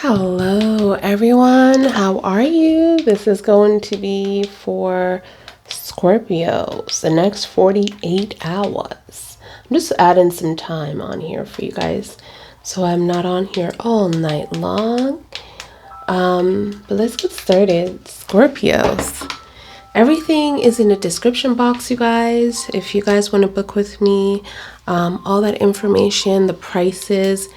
Hello everyone, how are you? This is going to be for Scorpios, the next 48 hours. I'm just adding some time on here for you guys, so I'm not on here all night long. But let's get started. Scorpios. Everything is in the description box, you guys. If you guys want to book with me, all that information, the prices,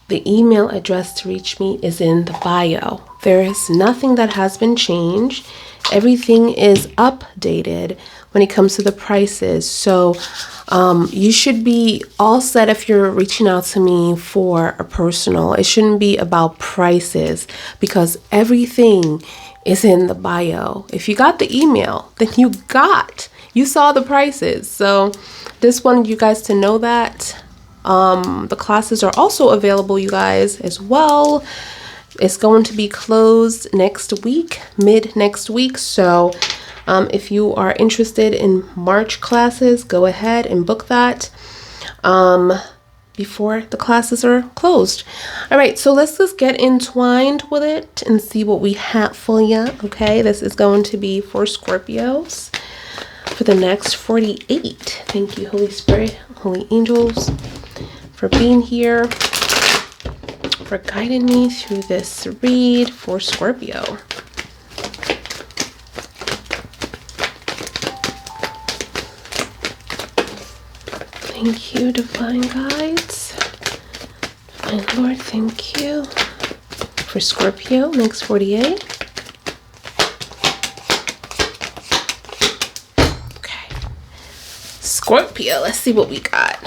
the email address to reach me is in the bio. There is nothing that has been changed. Everything is updated when it comes to the prices. So you should be all set if you're reaching out to me for a personal. It shouldn't be about prices because everything is in the bio. If you got the email, then you saw the prices. So just wanted you guys to know that. The classes are also available, you guys, as well. It's going to be closed next week, mid next week. So if you are interested in March classes, go ahead and book that before the classes are closed. All right, so let's just get entwined with it and see what we have for you. Okay, this is going to be for Scorpios for the next 48. Thank you, Holy Spirit, Holy Angels, for being here, for guiding me through this read for Scorpio. Thank you, Divine Guides. Divine Lord, thank you. For Scorpio, next 48. Okay. Scorpio, let's see what we got.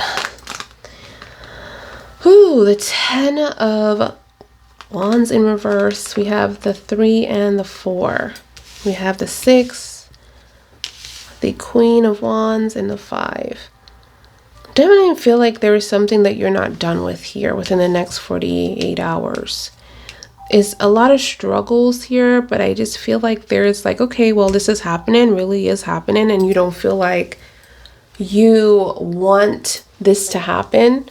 Ooh, the 10 of Wands in reverse. We have the 3 and the 4. We have the 6, the Queen of Wands, and the 5. Definitely feel like there is something that you're not done with here within the next 48 hours. It's a lot of struggles here, but I just feel like there's like, okay, well, this is happening, really is happening, and you don't feel like you want this to happen.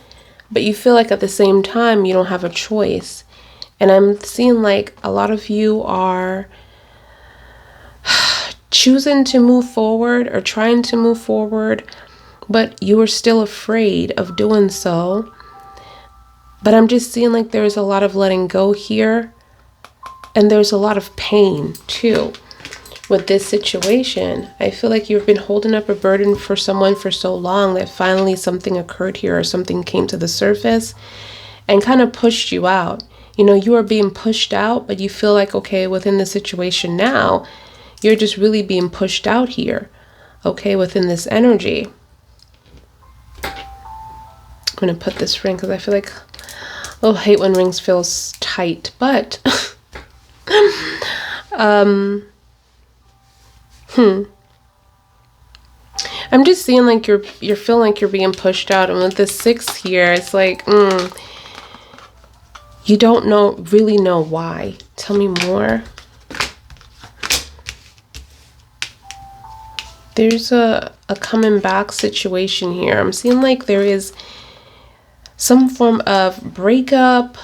But you feel like at the same time, you don't have a choice. And I'm seeing like a lot of you are choosing to move forward or trying to move forward, but you are still afraid of doing so. But I'm just seeing like there's a lot of letting go here. And there's a lot of pain too. With this situation, I feel like you've been holding up a burden for someone for so long that finally something occurred here or something came to the surface and kind of pushed you out. You know, you are being pushed out, but you feel like, okay, within the situation now, you're just really being pushed out here, okay, within this energy. I'm going to put this ring because I feel like, oh, I hate when rings feels tight, but I'm just seeing like you're feeling like you're being pushed out, and with the 6 here, it's like you don't really know why. Tell me more. There's a coming back situation here. I'm seeing like there is some form of breakup,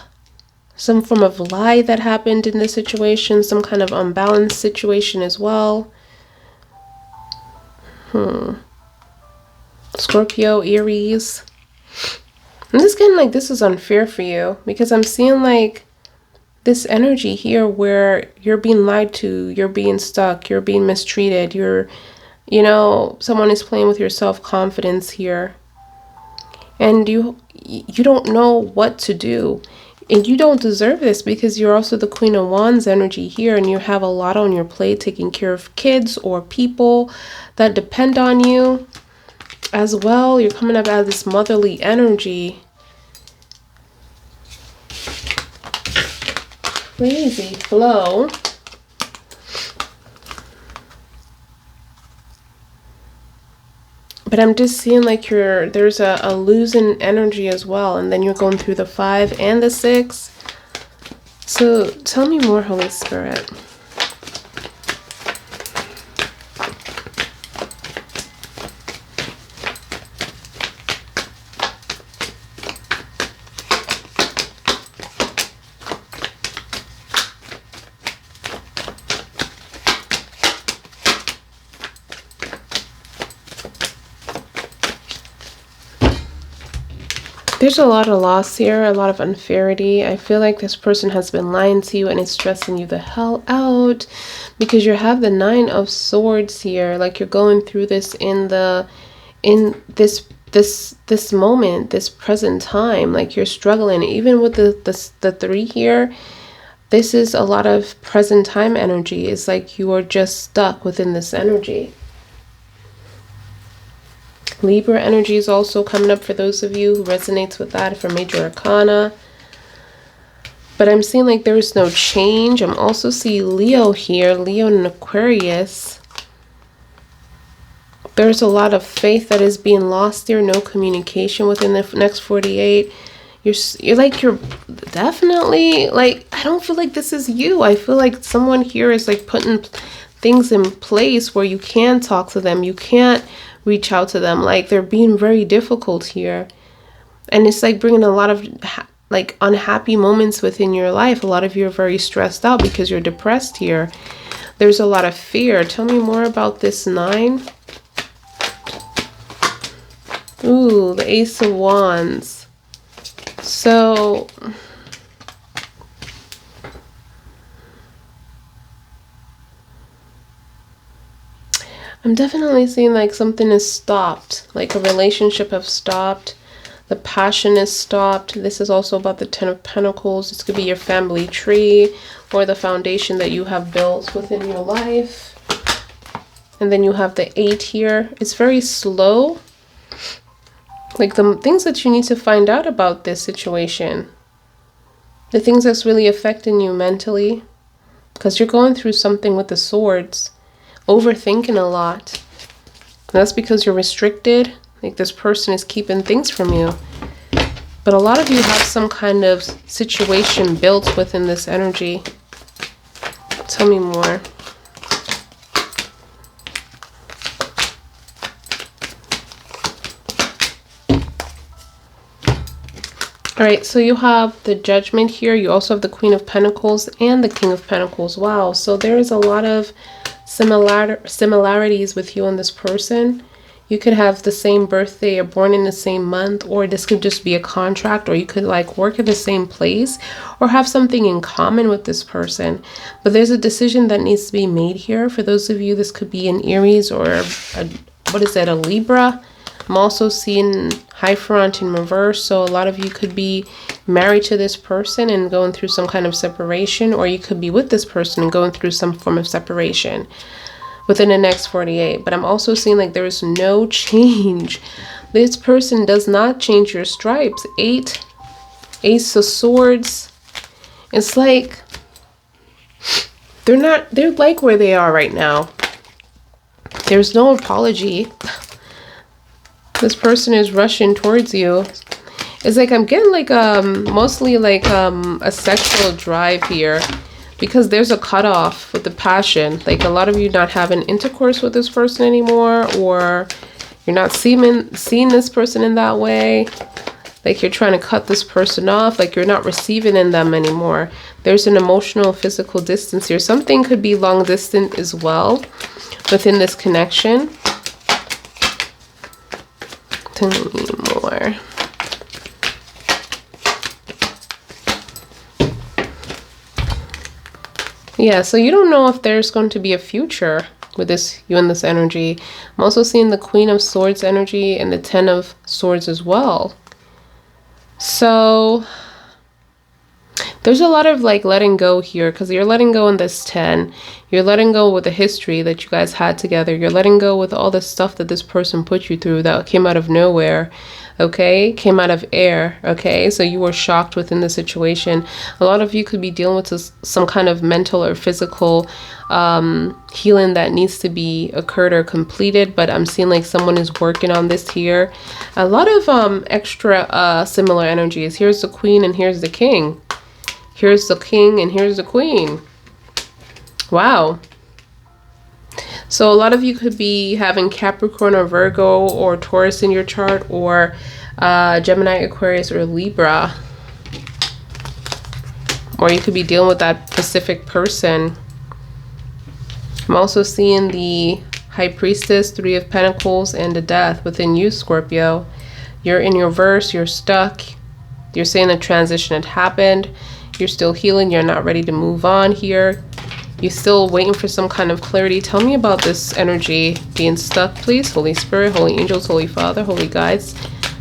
some form of lie that happened in this situation, some kind of unbalanced situation as well. Scorpio, Aries. I'm just getting like this is unfair for you because I'm seeing like this energy here where you're being lied to, you're being stuck, you're being mistreated, you know, someone is playing with your self-confidence here. And you don't know what to do. And you don't deserve this because you're also the Queen of Wands energy here, and you have a lot on your plate taking care of kids or people that depend on you as well. You're coming up out of this motherly energy. Crazy flow. But I'm just seeing like there's a losing energy as well. And then you're going through the 5 and the 6. So tell me more, Holy Spirit. There's a lot of loss here, a lot of unfairity. I feel like this person has been lying to you and it's stressing you the hell out because you have the 9 of Swords here. Like you're going through this in this moment, this present time. Like you're struggling. Even with the 3 here, this is a lot of present time energy. It's like you are just stuck within this energy. Libra energy is also coming up for those of you who resonates with that for major arcana. But I'm seeing like there is no change. I'm also seeing Leo here, Leo and Aquarius. There's a lot of faith that is being lost here, no communication within the next 48. You're definitely like, I don't feel like this is you. I feel like someone here is like putting things in place where you can talk to them. You can't reach out to them. Like they're being very difficult here. And it's like bringing a lot of like unhappy moments within your life. A lot of you are very stressed out because you're depressed here. There's a lot of fear. Tell me more about this 9. Ooh, the Ace of Wands. So I'm definitely seeing like something is stopped, like a relationship has stopped. The passion is stopped. This is also about the 10 of Pentacles. This could be your family tree or the foundation that you have built within your life. And then you have the 8 here. It's very slow. Like the things that you need to find out about this situation. The things that's really affecting you mentally. Because you're going through something with the Swords. Overthinking a lot. And that's because you're restricted. Like this person is keeping things from you. But a lot of you have some kind of situation built within this energy. Tell me more. All right, so you have the Judgment here. You also have the Queen of Pentacles and the King of Pentacles. Wow, so there is a lot of similarities with you and this person. You could have the same birthday or born in the same month, or this could just be a contract, or you could like work at the same place or have something in common with this person. But there's a decision that needs to be made here. For those of you, this could be an Aries or a Libra. I'm also seeing Hierophant in reverse, so a lot of you could be married to this person and going through some kind of separation, or you could be with this person and going through some form of separation within the next 48. But I'm also seeing like there is no change. This person does not change your stripes. 8, Ace of Swords. It's like they're like where they are right now. There's no apology. This person is rushing towards you. It's like I'm getting like mostly like a sexual drive here, because there's a cutoff with the passion. Like a lot of you not having intercourse with this person anymore, or you're not seeing this person in that way. Like you're trying to cut this person off, like you're not receiving in them anymore. There's an emotional, physical distance here. Something could be long distance as well within this connection. Tell me more. Yeah, so you don't know if there's going to be a future with this, you and this energy. I'm also seeing the Queen of Swords energy and the 10 of Swords as well. So there's a lot of like letting go here, because you're letting go in this 10. You're letting go with the history that you guys had together. You're letting go with all the stuff that this person put you through that came out of nowhere. Okay, came out of air. Okay, so you were shocked within the situation. A lot of you could be dealing with some kind of mental or physical healing that needs to be occurred or completed, but I'm seeing like someone is working on this here. A lot of extra similar energies. Here's the Queen and here's the King. Here's the King and here's the Queen. Wow. So a lot of you could be having Capricorn or Virgo or Taurus in your chart, or Gemini, Aquarius, or Libra. Or you could be dealing with that specific person. I'm also seeing the High Priestess, 3 of Pentacles, and the Death within you, Scorpio. You're in your verse, you're stuck. You're saying the transition had happened. You're still healing. You're not ready to move on here. You're still waiting for some kind of clarity. Tell me about this energy being stuck, please. Holy Spirit, Holy Angels, Holy Father, Holy Guides.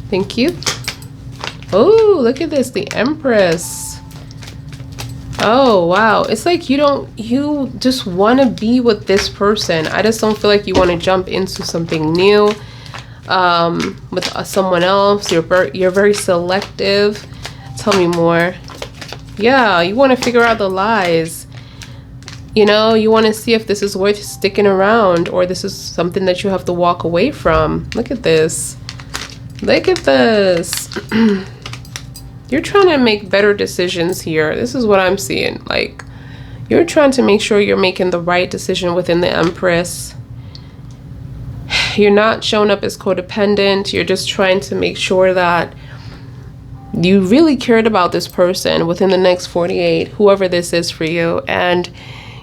Thank you. Oh, look at this. The Empress. Oh, wow. It's like you just want to be with this person. I just don't feel like you want to jump into something new with someone else. You're very selective. Tell me more. Yeah, you want to figure out the lies. You know, you want to see if this is worth sticking around or this is something that you have to walk away from. Look at this. Look at this. You're trying to make better decisions here. This is what I'm seeing. Like, you're trying to make sure you're making the right decision within the Empress. You're not showing up as codependent. You're just trying to make sure that you really cared about this person within the next 48, whoever this is for you. And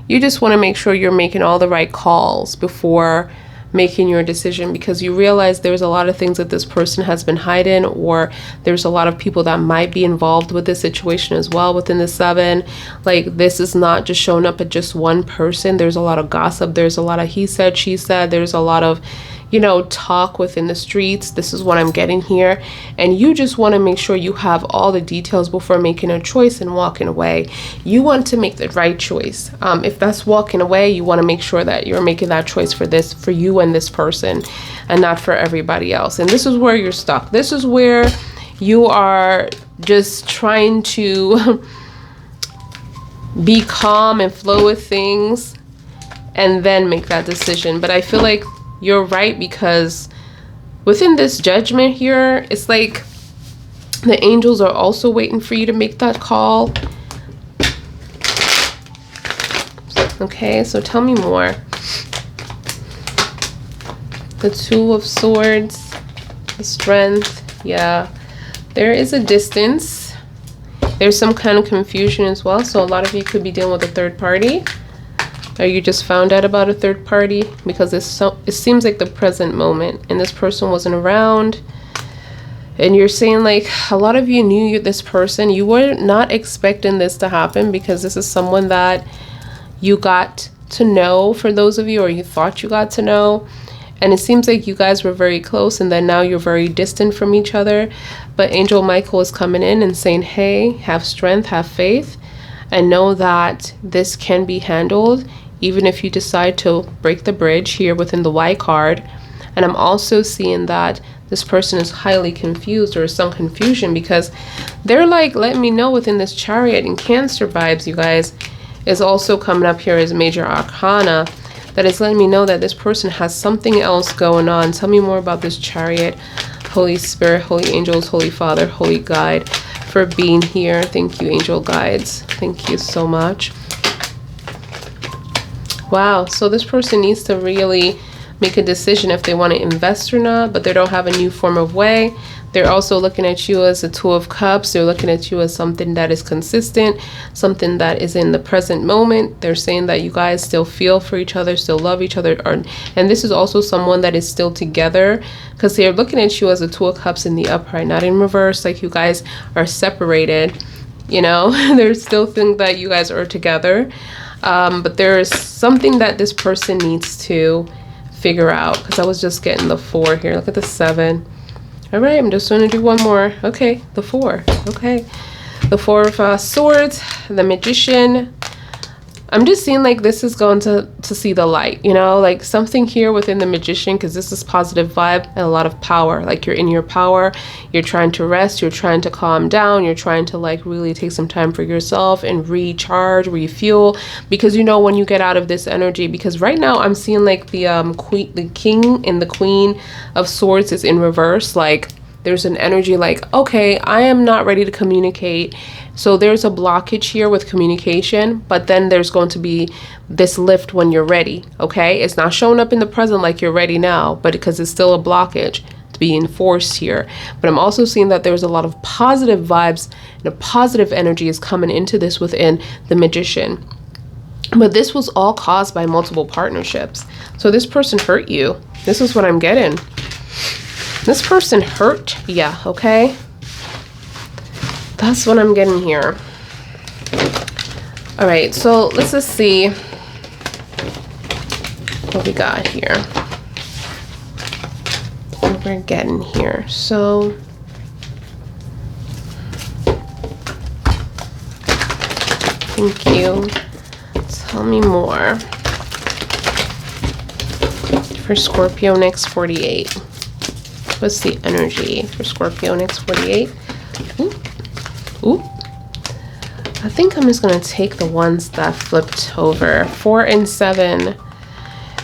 you just want to make sure you're making all the right calls before making your decision, because you realize there's a lot of things that this person has been hiding, or there's a lot of people that might be involved with this situation as well within the 7. Like, this is not just showing up at just one person. There's a lot of gossip. There's a lot of he said, she said. There's a lot of, you know, talk within the streets. This is what I'm getting here. And you just want to make sure you have all the details before making a choice and walking away. You want to make the right choice. If that's walking away, you want to make sure that you're making that choice for you and this person, and not for everybody else. And this is where you're stuck. This is where you are just trying to be calm and flow with things and then make that decision. But I feel like you're right, because within this judgment here, it's like the angels are also waiting for you to make that call. Okay, so tell me more. The 2 of Swords, the Strength. Yeah, there is a distance. There's some kind of confusion as well. So a lot of you could be dealing with a third party. Or you just found out about a third party, because it seems like the present moment and this person wasn't around. And you're saying, like, a lot of you knew this person. You were not expecting this to happen, because this is someone that you got to know, for those of you, or you thought you got to know. And it seems like you guys were very close, and then now you're very distant from each other. But Angel Michael is coming in and saying, hey, have strength, have faith, and know that this can be handled, even if you decide to break the bridge here within the Y card. And I'm also seeing that this person is highly confused, or some confusion, because they're like, let me know within this Chariot and Cancer vibes, you guys, is also coming up here as major arcana. That is letting me know that this person has something else going on. Tell me more about this Chariot. Holy Spirit, Holy Angels, Holy Father, Holy Guide, for being here. Thank you, Angel Guides. Thank you so much. Wow, so this person needs to really make a decision if they want to invest or not, but they don't have a new form of way. They're also looking at you as a 2 of Cups. They're looking at you as something that is consistent, something that is in the present moment. They're saying that you guys still feel for each other, still love each other. And this is also someone that is still together, because they're looking at you as a 2 of Cups in the upright, not in reverse, like you guys are separated. You know, they still think that you guys are together. But there is something that this person needs to figure out, because I was just getting the 4 here. Look at the 7. All right, I'm just going to do one more. Okay, the 4. Okay, the 4 of Swords, the Magician. I'm just seeing like this is going to see the light, you know, like something here within the Magician, because this is positive vibe and a lot of power. Like, you're in your power, you're trying to rest, you're trying to calm down, you're trying to like really take some time for yourself and recharge, refuel, because you know when you get out of this energy, because right now I'm seeing like the King and the Queen of Swords is in reverse. Like, there's an energy like, okay, I am not ready to communicate. So there's a blockage here with communication, but then there's going to be this lift when you're ready, okay? It's not showing up in the present like you're ready now, but because it's still a blockage to be enforced here. But I'm also seeing that there's a lot of positive vibes and a positive energy is coming into this within the Magician. But this was all caused by multiple partnerships. So this person hurt you. This is what I'm getting. This person hurt, yeah, okay? That's what I'm getting here. All right, so let's just see what we got here. What we're getting here. So thank you. Tell me more. For Scorpio next 48. What's the energy for Scorpio next 48? Ooh. Ooh. I think I'm just going to take the ones that flipped over. 4 and 7.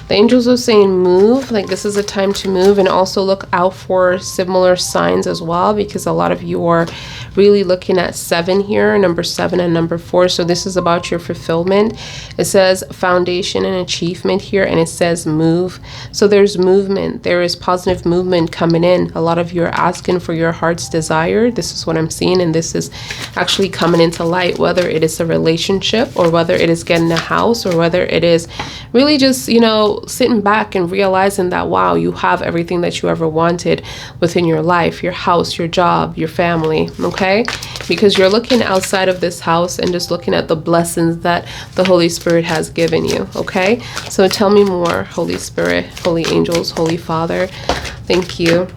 The angels are saying move, like this is a time to move, and also look out for similar signs as well, because a lot of you are really looking at 7 here, number 7 and number 4. So this is about your fulfillment. It says foundation and achievement here, and it says move. So there's movement. There is positive movement coming in. A lot of you are asking for your heart's desire. This is what I'm seeing, and this is actually coming into light, whether it is a relationship or whether it is getting a house or whether it is really just, you know, sitting back and realizing that, wow, you have everything that you ever wanted within your life, your house, your job, your family, okay? Because you're looking outside of this house and just looking at the blessings that the Holy Spirit has given you, okay? So tell me more, Holy Spirit, Holy Angels, Holy Father. Thank you.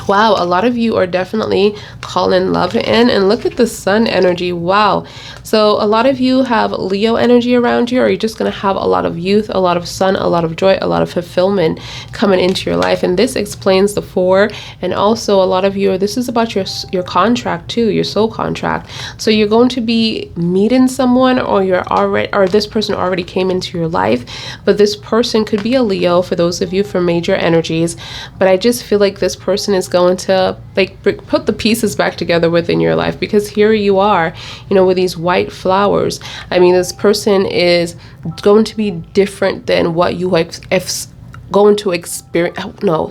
Wow, a lot of you are definitely calling love in, and look at the sun energy. Wow. So a lot of you have Leo energy around you, or you're just going to have a lot of youth, a lot of sun, a lot of joy, a lot of fulfillment coming into your life. And this explains the 4. And also a lot of you, this is about your contract too, your soul contract. So you're going to be meeting someone, or this person already came into your life, but this person could be a Leo for those of you from major energies. But I just feel like this person is going to like put the pieces back together within your life, because here you are, you know, with these white flowers. I mean, this person is going to be different than what you going to experience. No,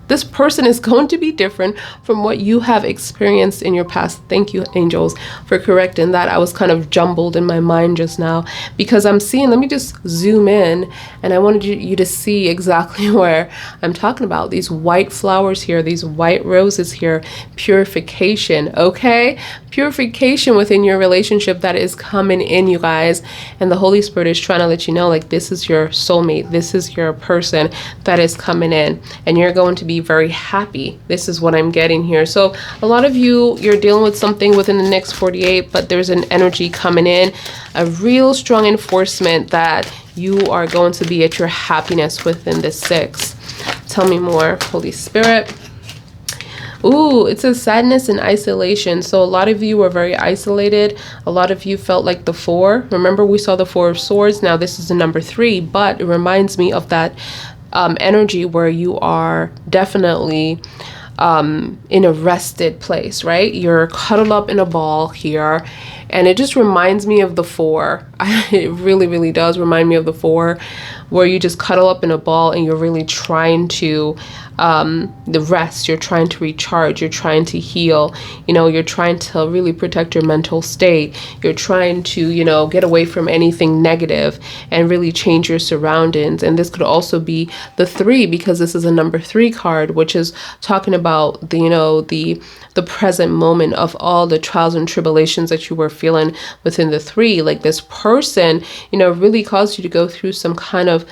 this person is going to be different from what you have experienced in your past. Thank you, angels, for correcting that. I was kind of jumbled in my mind just now, because I'm seeing, let me just zoom in, and I wanted you to see exactly where I'm talking about. These white flowers here, these white roses here, purification, okay? Purification within your relationship that is coming in, you guys. And the Holy Spirit is trying to let you know, like, this is your soulmate. This is your person that is coming in, and you're going to be very happy. This is what I'm getting here. So a lot of you, you're dealing with something within the next 48, but there's an energy coming in, a real strong enforcement that you are going to be at your happiness within this 6. Tell me more, Holy Spirit. Ooh, it says sadness and isolation. So a lot of you were very isolated. A lot of you felt like the 4. Remember, we saw the 4 of Swords. Now this is the number 3, but it reminds me of that energy where you are definitely in a rested place, right? You're cuddled up in a ball here, and it just reminds me of the 4. It really, really does remind me of the 4, where you just cuddle up in a ball and you're really trying to the rest, you're trying to recharge, you're trying to heal, you know, you're trying to really protect your mental state, you're trying to, you know, get away from anything negative and really change your surroundings. And this could also be the 3, because this is a number 3 card, which is talking about the, you know, the present moment of all the trials and tribulations that you were feeling within the 3. Like, this person, you know, really caused you to go through some kind of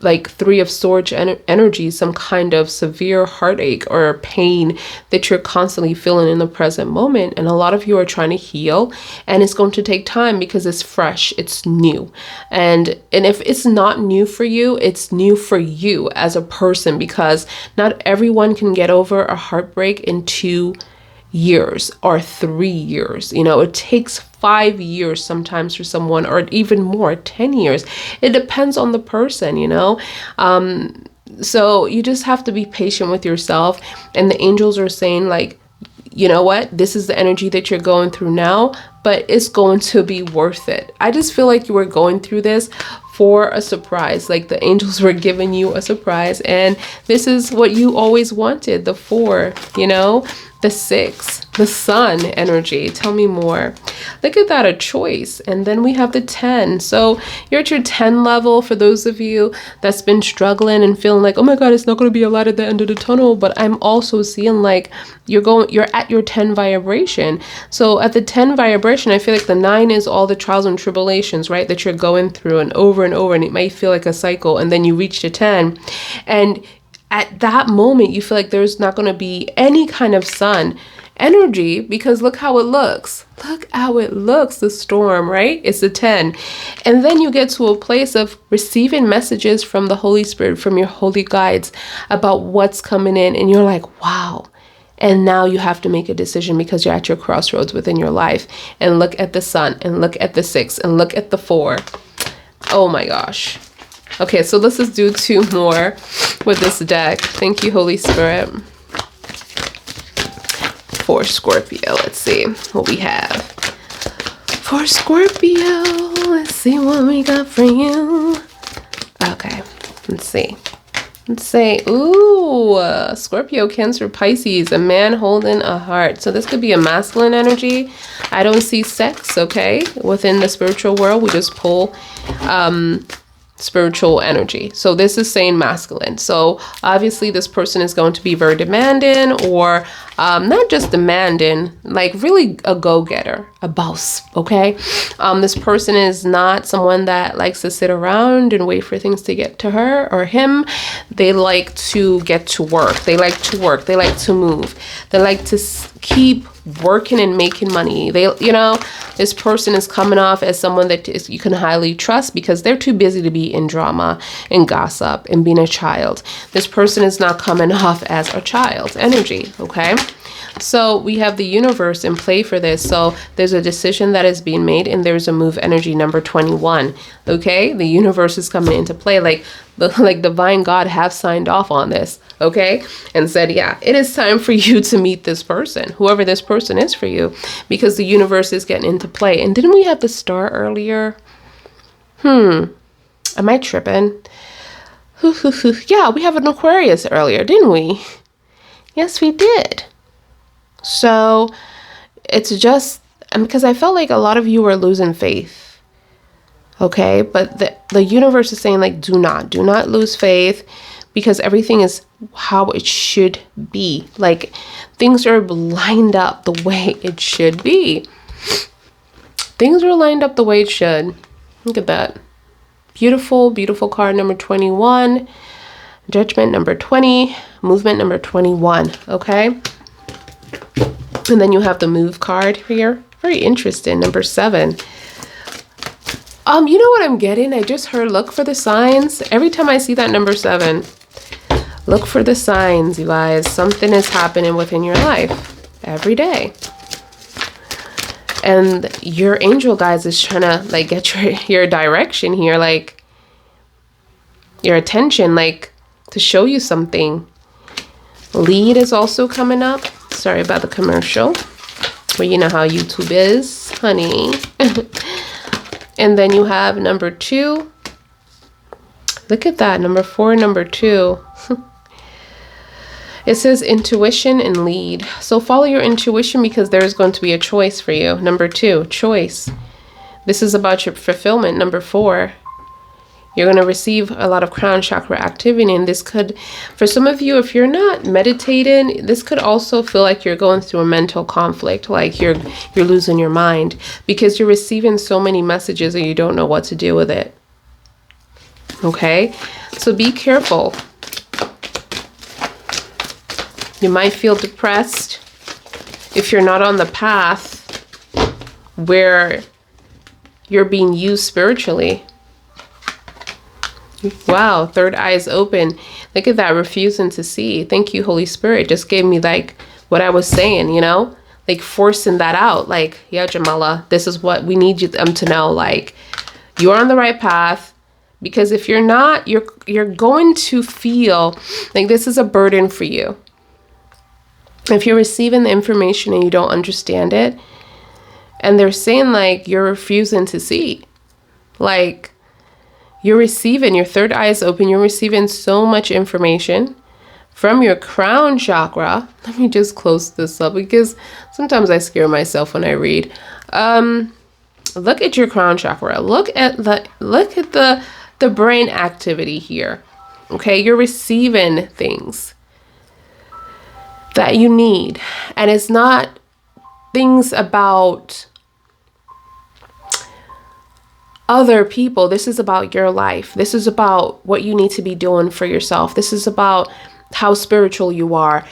like 3 of Swords energy, some kind of severe heartache or pain that you're constantly feeling in the present moment. And a lot of you are trying to heal, and it's going to take time because it's fresh, it's new. And if it's not new for you, it's new for you as a person, because not everyone can get over a heartbreak in 2 years or 3 years. You know, it takes 5 years sometimes for someone, or even more, 10 years. It depends on the person, you know. So you just have to be patient with yourself. And the angels are saying, like, you know what, this is the energy that you're going through now, but it's going to be worth it. I just feel like you were going through this for a surprise. Like, the angels were giving you a surprise, and this is what you always wanted, the 4, you know. The 6, the sun energy. Tell me more. Look at that, a choice. And then we have the 10. So you're at your 10 level for those of you that's been struggling and feeling like, oh my God, it's not going to be a light at the end of the tunnel. But I'm also seeing like you're at your 10 vibration. So at the 10 vibration, I feel like the 9 is all the trials and tribulations, right? That you're going through and over, and it might feel like a cycle. And then you reach the 10. And at that moment, you feel like there's not going to be any kind of sun energy because look how it looks. Look how it looks, the storm, right? It's a 10. And then you get to a place of receiving messages from the Holy Spirit, from your holy guides about what's coming in. And you're like, wow. And now you have to make a decision because you're at your crossroads within your life. And look at the sun and look at the 6 and look at the 4. Oh my gosh. Okay, so let's just do 2 more with this deck. Thank you, Holy Spirit. For Scorpio, let's see what we have. For Scorpio, let's see what we got for you. Okay, let's see. Let's say, ooh, Scorpio, Cancer, Pisces, a man holding a heart. So this could be a masculine energy. I don't see sex, okay? Within the spiritual world, we just pull spiritual energy. So this is saying masculine. So obviously this person is going to be very demanding, or not just demanding, like really a go-getter, a boss, okay? This person is not someone that likes to sit around and wait for things to get to her or him. They like to get to work. They like to work. They like to move. They like to keep working and making money. They, you know, this person is coming off as someone that you can highly trust because they're too busy to be in drama and gossip and being a child. This person is not coming off as a child energy, okay? So we have the universe in play for this. So there's a decision that is being made and there's a move energy number 21. Okay, the universe is coming into play, like divine God have signed off on this, okay, and said, yeah, it is time for you to meet this person, whoever this person is for you, because the universe is getting into play. And didn't we have the star earlier? Am I tripping? Yeah, we have an Aquarius earlier, didn't we? Yes, we did. So it's just because I felt like a lot of you were losing faith. Okay, but the universe is saying like, do not lose faith, because everything is how it should be. Like things are lined up the way it should be. Things are lined up the way it should. Look at that. Beautiful, beautiful card number 21. Judgment number 20. Movement number 21. Okay. And then you have the move card here. Very interesting. Number 7. You know what I'm getting? I just heard look for the signs. Every time I see that number 7, look for the signs, you guys. Something is happening within your life every day. And your angel guides is trying to like get your direction here, like your attention, like to show you something. Lead is also coming up. Sorry about the commercial. But you know how YouTube is, honey. And then you have number 2. Look at that, number 4, number 2. It says intuition and lead. So follow your intuition because there is going to be a choice for you. Number 2, choice. This is about your fulfillment. Number 4, you're going to receive a lot of crown chakra activity. And this could, for some of you, if you're not meditating, this could also feel like you're going through a mental conflict, like you're losing your mind because you're receiving so many messages and you don't know what to do with it. Okay, so be careful. You might feel depressed if you're not on the path where you're being used spiritually. Wow, third eye is open. Look at that, refusing to see. Thank you, Holy Spirit. Just gave me like what I was saying, you know, like forcing that out. Like, yeah, Jamala, this is what we need you to know. Like, you're on the right path, because if you're not, you're going to feel like this is a burden for you. If you're receiving the information and you don't understand it, and they're saying like you're refusing to see, like, you're receiving, your third eye is open, you're receiving so much information from your crown chakra. Let me just close this up because sometimes I scare myself when I read. Look at your crown chakra. Look at the brain activity here. Okay, you're receiving things that you need, and it's not things about other people. This is about your life. This is about what you need to be doing for yourself. This is about how spiritual you are,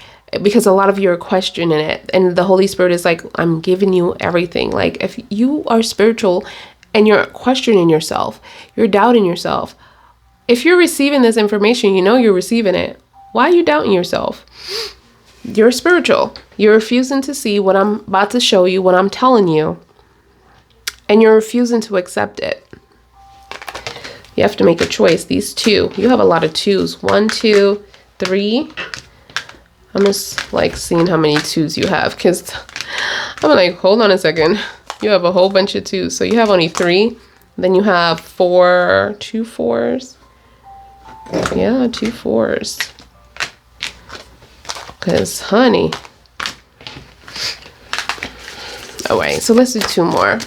because a lot of you are questioning it, and the Holy Spirit is like, I'm giving you everything. Like, if you are spiritual and you're questioning yourself, you're doubting yourself, if you're receiving this information, you know you're receiving it. Why are you doubting yourself? You're spiritual. You're refusing to see what I'm about to show you, what I'm telling you, and you're refusing to accept it. You have to make a choice. These two, you have a lot of twos. 1, 2, 3. I'm just like seeing how many twos you have, because I'm like, hold on a second. You have a whole bunch of twos. So you have only 3. Then you have 4, 2 4s. Yeah, 2 4s. Because, honey. Oh, wait. So let's do 2 more.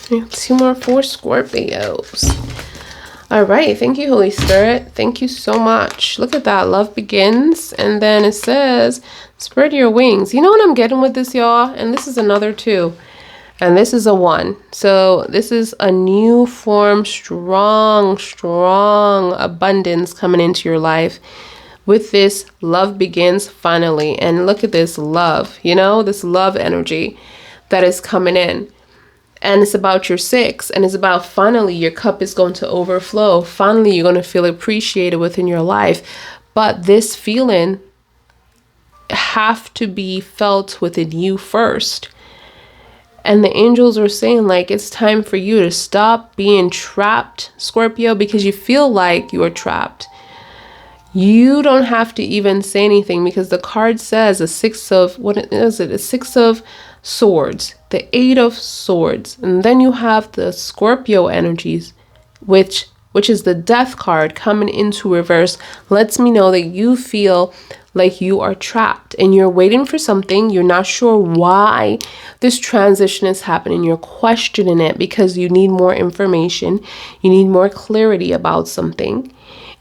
2 more for Scorpios. All right. Thank you, Holy Spirit. Thank you so much. Look at that. Love begins. And then it says, spread your wings. You know what I'm getting with this, y'all? And this is another 2. And this is a 1. So this is a new form, strong abundance coming into your life. With this, love begins finally. And look at this love, you know, this love energy that is coming in. And it's about your 6. And it's about finally your cup is going to overflow. Finally, you're going to feel appreciated within your life. But this feeling have to be felt within you first. And the angels are saying, like, it's time for you to stop being trapped, Scorpio, because you feel like you are trapped. You don't have to even say anything, because the card says a 6 of, what is it? A 6 of swords, the 8 of swords. And then you have the Scorpio energies, which is the death card coming into reverse. Lets me know that you feel like you are trapped and you're waiting for something. You're not sure why this transition is happening. You're questioning it because you need more information. You need more clarity about something.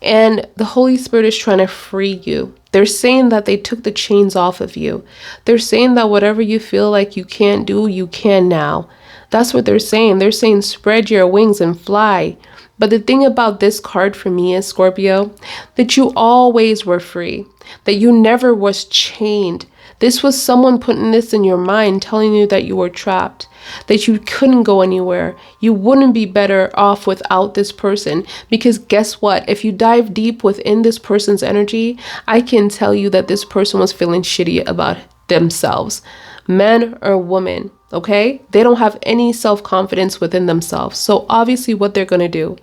And the Holy Spirit is trying to free you. They're saying that they took the chains off of you. They're saying that whatever you feel like you can't do, you can now. That's what they're saying. They're saying spread your wings and fly. But the thing about this card for me is, Scorpio, that you always were free, that you never was chained. This was someone putting this in your mind, telling you that you were trapped, that you couldn't go anywhere. You wouldn't be better off without this person, because guess what? If you dive deep within this person's energy, I can tell you that this person was feeling shitty about themselves, men or women. Okay? They don't have any self-confidence within themselves. So obviously what they're going to do,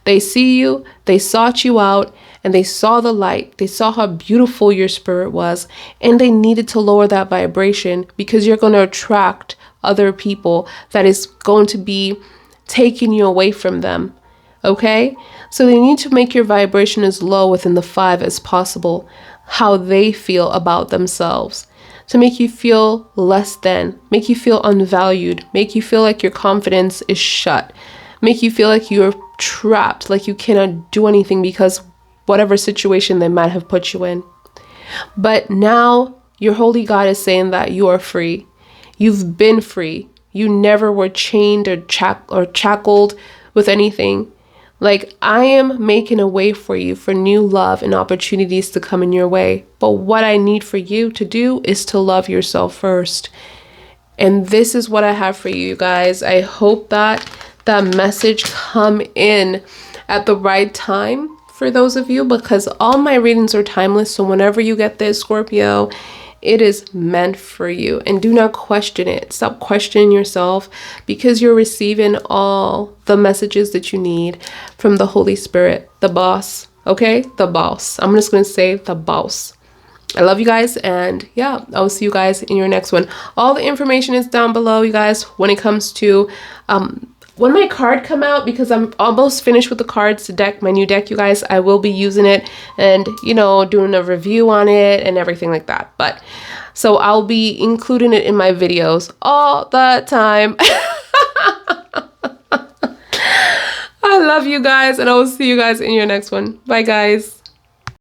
they see you, they sought you out, and they saw the light. They saw how beautiful your spirit was, and they needed to lower that vibration, because you're going to attract other people that is going to be taking you away from them. Okay? So they need to make your vibration as low within the 5 as possible, how they feel about themselves, to make you feel less than, make you feel unvalued, make you feel like your confidence is shut, make you feel like you're trapped, like you cannot do anything because whatever situation they might have put you in. But now your holy God is saying that you are free. You've been free. You never were chained or shackled with anything. Like, I am making a way for you for new love and opportunities to come in your way. But what I need for you to do is to love yourself first. And this is what I have for you guys. I hope that that message come in at the right time for those of you, because all my readings are timeless. So whenever you get this, Scorpio, it is meant for you. And do not question it. Stop questioning yourself, because you're receiving all the messages that you need from the Holy Spirit, the boss. Okay? The boss. I'm just going to say the boss. I love you guys. And yeah, I'll see you guys in your next one. All the information is down below, you guys, when it comes to when my card come out, because I'm almost finished with the cards, the deck, my new deck, you guys, I will be using it and, you know, doing a review on it and everything like that. But so I'll be including it in my videos all the time. I love you guys, and I will see you guys in your next one. Bye, guys.